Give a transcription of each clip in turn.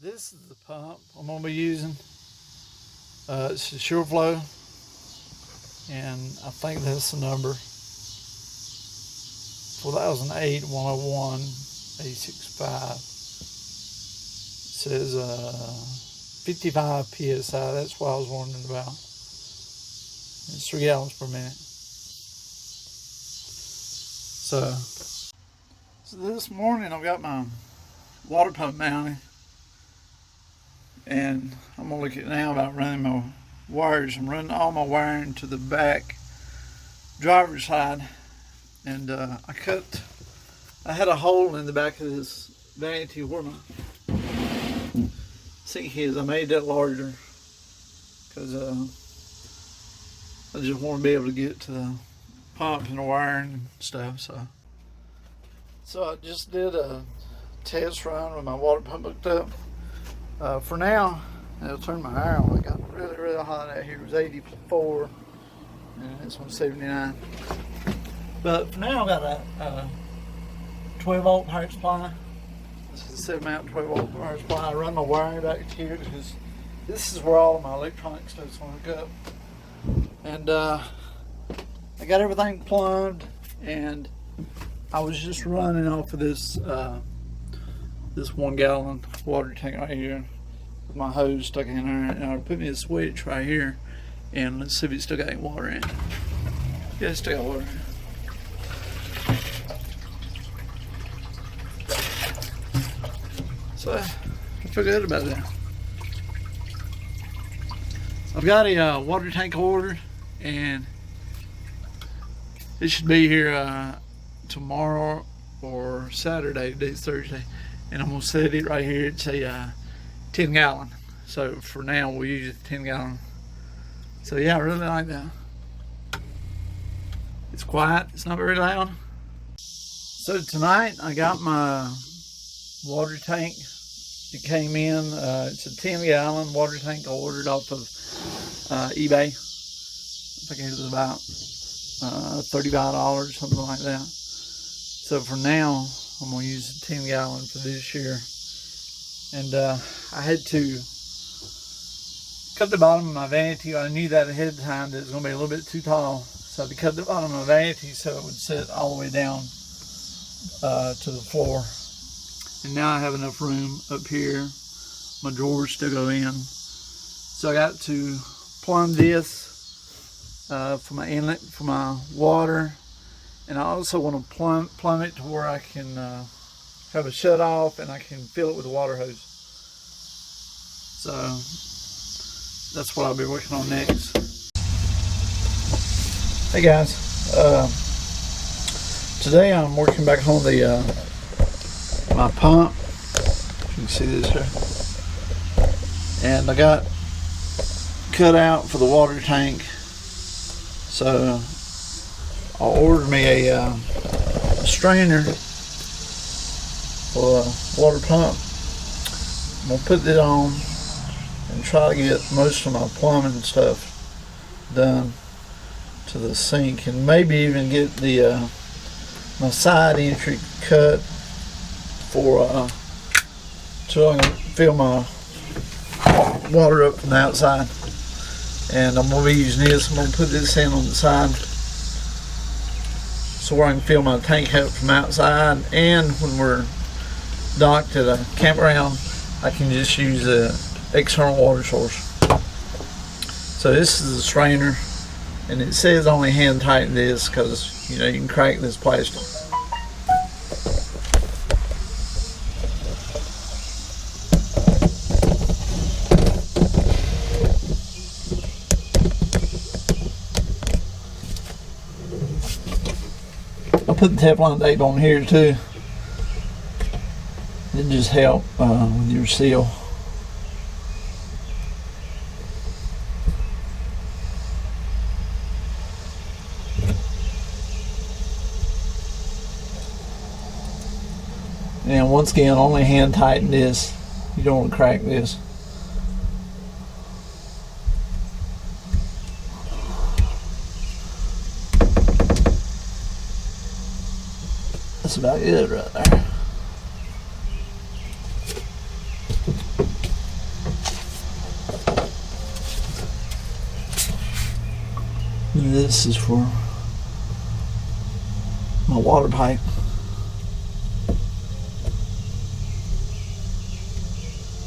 This is the pump I'm going to be using. It's a Sure Flow, and I think that's the number. 2008 101 865. It says 55 psi. That's what I was wondering about. It's 3 gallons per minute. So this morning I've got my water pump mounted, and I'm gonna look at now about running my wires. I'm running all my wiring to the back driver's side, and I had a hole in the back of this vanity where my sink is. I made that larger because I just want to be able to get to the pump and the wiring and stuff. So I just did a test run with my water pump hooked up. For now, I'll turn my air on. It got really hot out here. It was 84, and it's on 79. But for now, I've got a 12 volt power supply. This is a 7-amp 12 volt power supply. I run my wiring back here because this is where all of my electronic stuff's going to hook up. And I got everything plumbed, and I was just running off of this this 1 gallon water tank right here with my hose stuck in there, and I put me a switch right here, and let's see if it's still got any water in it. Yeah, it's still got water in it. So I feel good about that. I've got a water tank ordered, and it should be here tomorrow or Saturday. Today's Thursday, and I'm gonna set it right here. It's a 10 gallon. So for now we'll use it 10 gallon. So yeah, I really like that. It's quiet. It's not very loud. So tonight I got my water tank. It came in. It's a 10 gallon water tank I ordered off of eBay. I think it was about $35, something like that. So for now, I'm gonna use a 10 gallon for this year. And I had to cut the bottom of my vanity. I knew that ahead of time that it was gonna be a little bit too tall. So I had to cut the bottom of my vanity so it would sit all the way down to the floor. And now I have enough room up here. My drawers still go in. So I got to plumb this for my inlet for my water, and I also want to plumb it to where I can have a shut off and I can fill it with a water hose. So that's what I'll be working on next. Hey guys, today I'm working back on the my pump. You can see this here, and I got cut out for the water tank. So I ordered me a strainer for a water pump. I'm gonna put it on and try to get most of my plumbing stuff done to the sink, and maybe even get the my side entry cut for so I can fill my water up from the outside. And I'm going to be using this. I'm going to put this in on the side so I can fill my tank up from outside, and when we're docked at a campground I can just use an external water source. So this is the strainer, and it says only hand tighten this because you know you can crack this plastic. I put the Teflon tape on here too. It just helps with your seal. And once again, only hand tighten this. You don't want to crack this. That's about it right there. this is for my water pipe.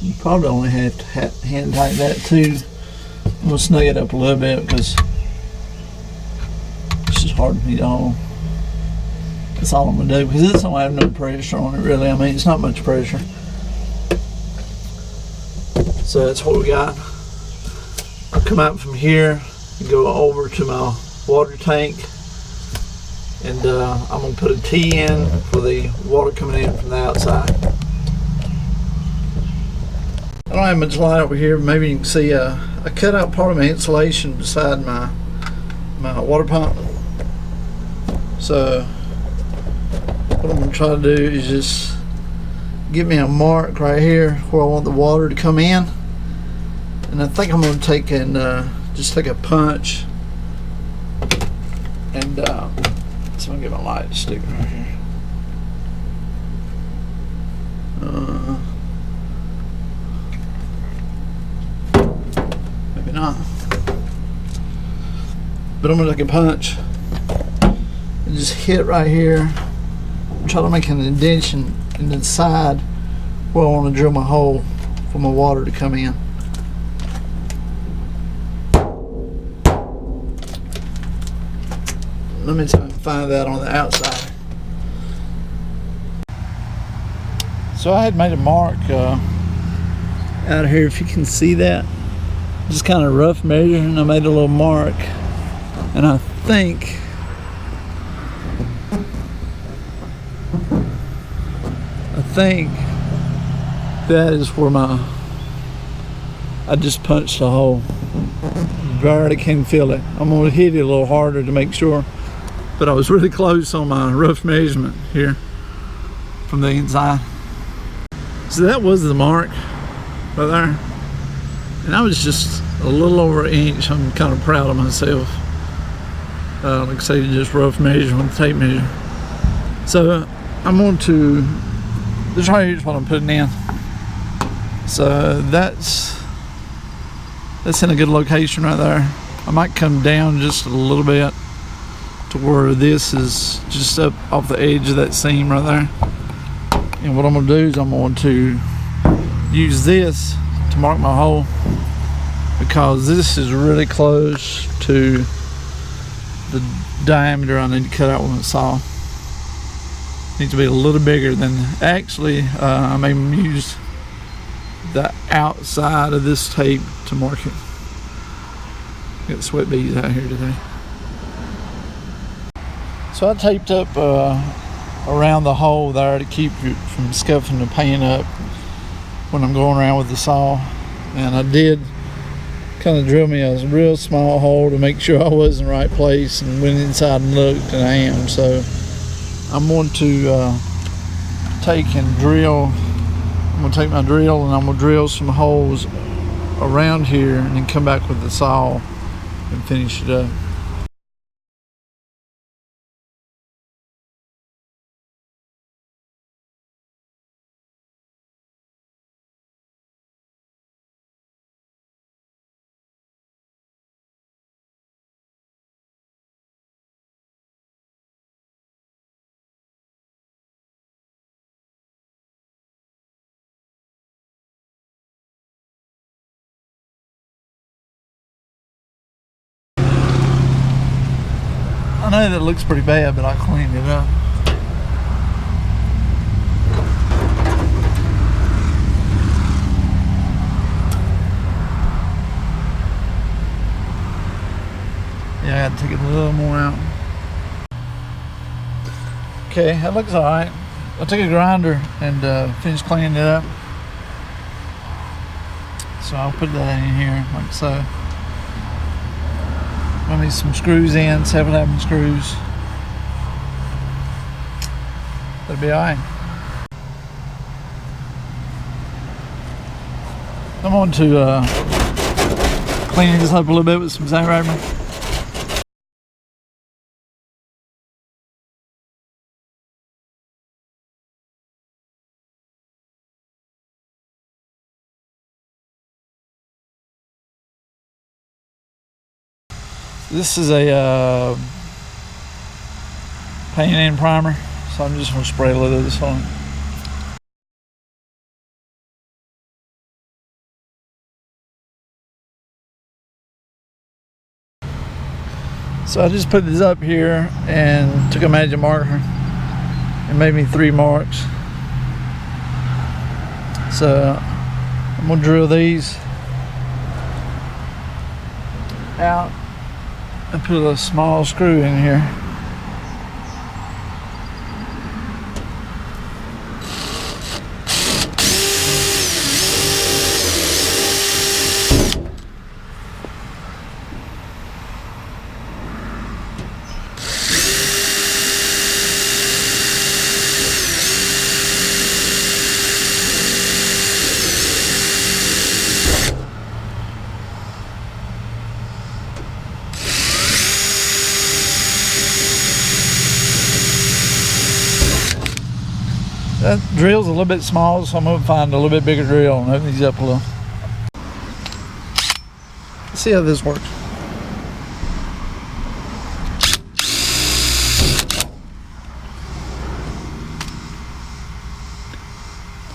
You probably only have to hand tighten that too. I'm gonna snug it up a little bit because it's just hard for me to hold. That's all I'm gonna do because this don't have no pressure on it really. I mean, it's not much pressure. So that's what we got. I'll come out from here and go over to my water tank, and I'm gonna put a T in for the water coming in from the outside. I don't have much light over here. Maybe you can see I cut out part of my insulation beside my water pump. So what I'm going to try to do is just get me a mark right here where I want the water to come in. And I think I'm going to take and just take a punch and so I'm going to get my light stick right here. Maybe not. But I'm going to take a punch and just hit right here. Try to make an indentation in the side where I want to drill my hole for my water to come in. Let me try and find that on the outside. So I had made a mark out here, if you can see that. Just kind of rough measuring. I made a little mark, and I think that is where I just punched a hole. Barely can feel it. I'm gonna hit it a little harder to make sure, but I was really close on my rough measurement here from the inside. So that was the mark right there, and I was just a little over an inch. I'm kind of proud of myself. Like I say, just rough measure with the tape measure. So I'm going to, this right here is what I'm putting in. So that's in a good location right there. I might come down just a little bit to where this is just up off the edge of that seam right there. And what I'm going to do is I'm going to use this to mark my hole, because this is really close to the diameter I need to cut out with my saw. Needs to be a little bigger than, actually I may use the outside of this tape to mark it. Got sweat beads out here today. So I taped up around the hole there to keep it from scuffing the paint up when I'm going around with the saw. And I did kind of drill me a real small hole to make sure I was in the right place, and went inside and looked, and I am. So I'm going to take and drill. I'm going to take my drill and I'm going to drill some holes around here, and then come back with the saw and finish it up. I know that looks pretty bad, but I cleaned it up. Yeah, I gotta take it a little more out. Okay, that looks alright. I'll take a grinder and finish cleaning it up. So I'll put that in here like so. I need some screws in, 7/11 screws. That'll be alright. I'm going to clean this up a little bit with some sandpaper. This is a paint and primer, so I'm just going to spray a little of this on. So I just put this up here and took a magic marker and made me 3 marks. So I'm gonna drill these out and put a small screw in here. That drill's a little bit small, so I'm going to find a little bit bigger drill and open these up a little. Let's see how this works.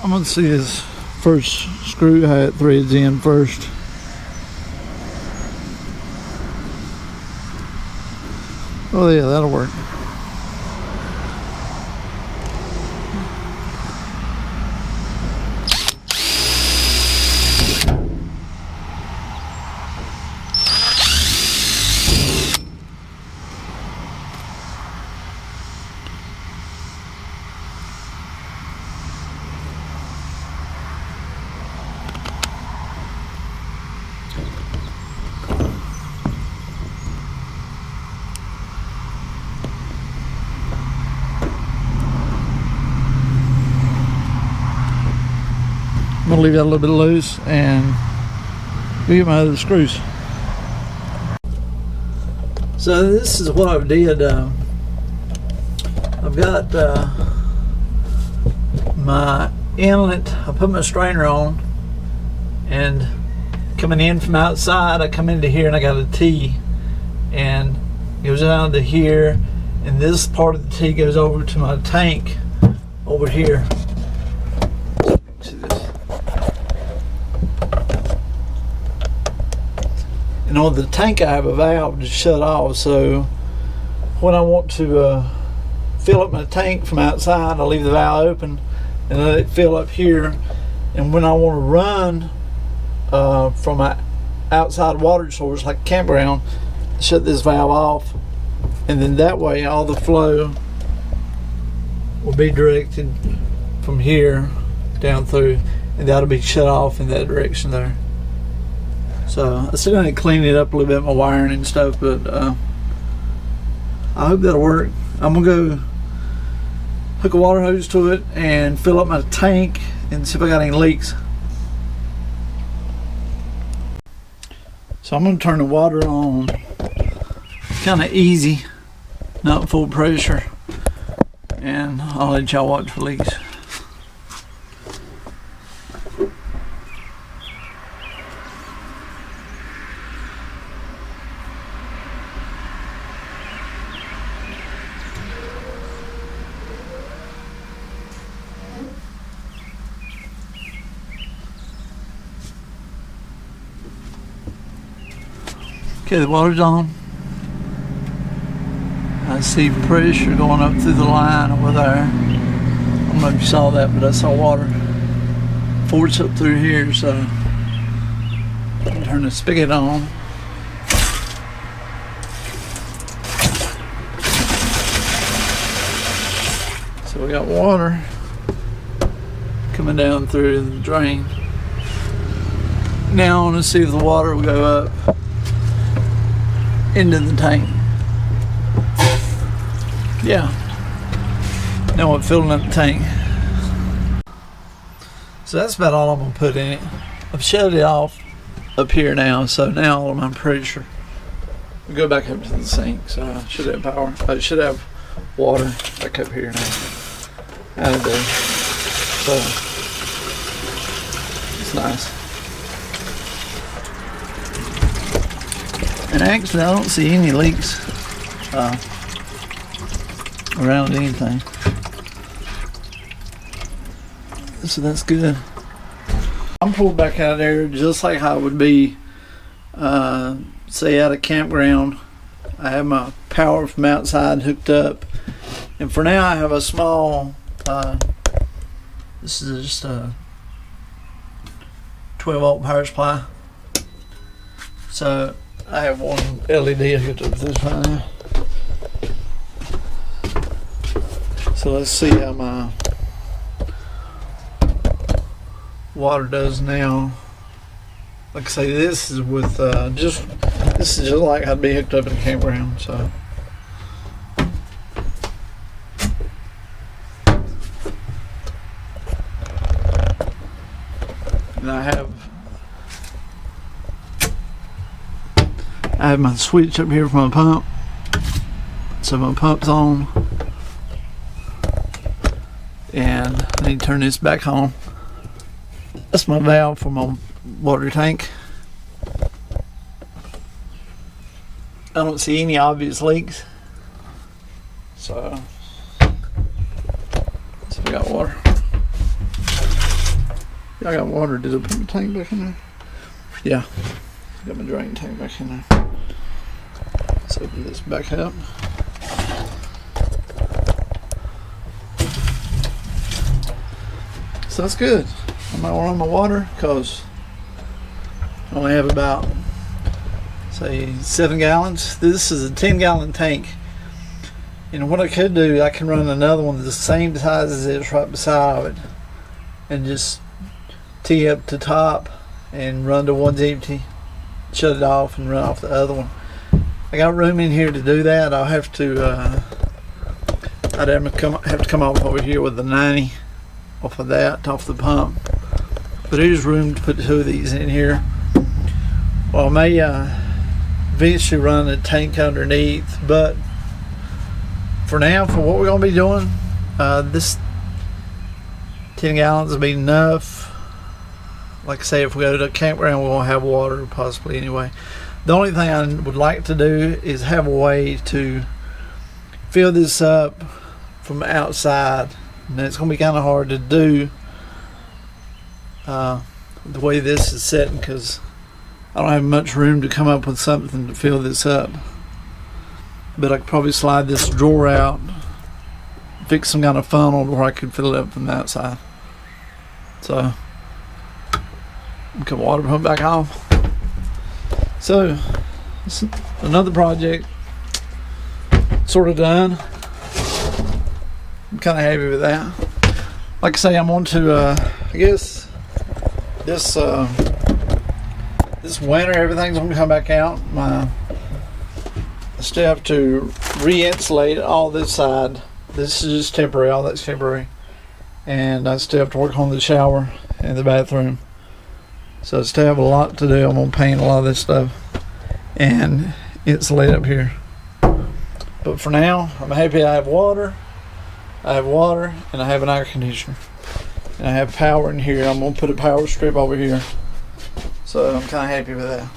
I'm going to see this first screw, how it threads in first. Oh yeah, that'll work. I'm gonna leave that a little bit loose and get my other screws. So this is what I did. I've got my inlet. I put my strainer on, and coming in from outside, I come into here and I got a T, and it goes down to here, and this part of the T goes over to my tank over here. And on the tank I have a valve to shut off, so when I want to fill up my tank from outside, I leave the valve open and let it fill up here. And when I want to run from my outside water source, like a campground, shut this valve off, and then that way all the flow will be directed from here down through, and that'll be shut off in that direction there. So I'm still going to clean it up a little bit, my wiring and stuff, but I hope that'll work. I'm going to go hook a water hose to it and fill up my tank and see if I got any leaks. So I'm going to turn the water on kind of easy, not full pressure, and I'll let y'all watch for leaks. Okay, the water's on. I see pressure going up through the line over there. I don't know if you saw that, but I saw water force up through here, so I'll turn the spigot on. So we got water coming down through the drain. Now I want to see if the water will go up into the tank. Yeah. Now I'm filling up the tank. So that's about all I'm gonna put in it. I've shut it off up here now, so now all of my pressure will go back up to the sink. So I should have power. I should have water back up here now. Out of there. So it's nice. And actually, I don't see any leaks around anything. So that's good. I'm pulled back out there just like how it would be, say, at a campground. I have my power from outside hooked up, and for now I have a small. This is just a 12-volt power supply. So I have one LED hooked up to this right now. So let's see how my water does now. Like I say, this is with this is just like I'd be hooked up in a campground. So and I have my switch up here for my pump. So my pump's on, and I need to turn this back on. That's my valve for my water tank. I don't see any obvious leaks. So we got water. I got water. Did I put my tank back in there? Yeah. Got my drain tank back in there. Let's open this back up. So that's good. I'm not running my water because I only have about, say, 7 gallons. This is a 10-gallon tank. And what I could do, I can run another one the same size as it's right beside it, and just tee up to top and run to one's empty, shut it off, and run off the other one. I got room in here to do that. I'll have to I'd have to come off over here with the 90 off of that, off the pump. But there's room to put 2 of these in here. Well, I may eventually run a tank underneath, but for now, for what we're going to be doing, this 10 gallons will be enough. Like I say, if we go to a campground, we won't have water, possibly anyway. The only thing I would like to do is have a way to fill this up from outside. And it's going to be kind of hard to do the way this is set, because I don't have much room to come up with something to fill this up. But I could probably slide this drawer out, fix some kind of funnel where I could fill it up from the outside. So, cut water pump back off. So, it's another project sort of done. I'm kind of happy with that. Like I say, I'm on to, I guess, this winter, everything's going to come back out. I still have to re-insulate all this side. This is just temporary, all that's temporary. And I still have to work on the shower and the bathroom. So I still have a lot to do. I'm going to paint a lot of this stuff and insulate up here. But for now, I'm happy I have water. I have water and I have an air conditioner. And I have power in here. I'm going to put a power strip over here. So I'm kind of happy with that.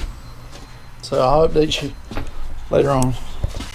So I'll update you later on.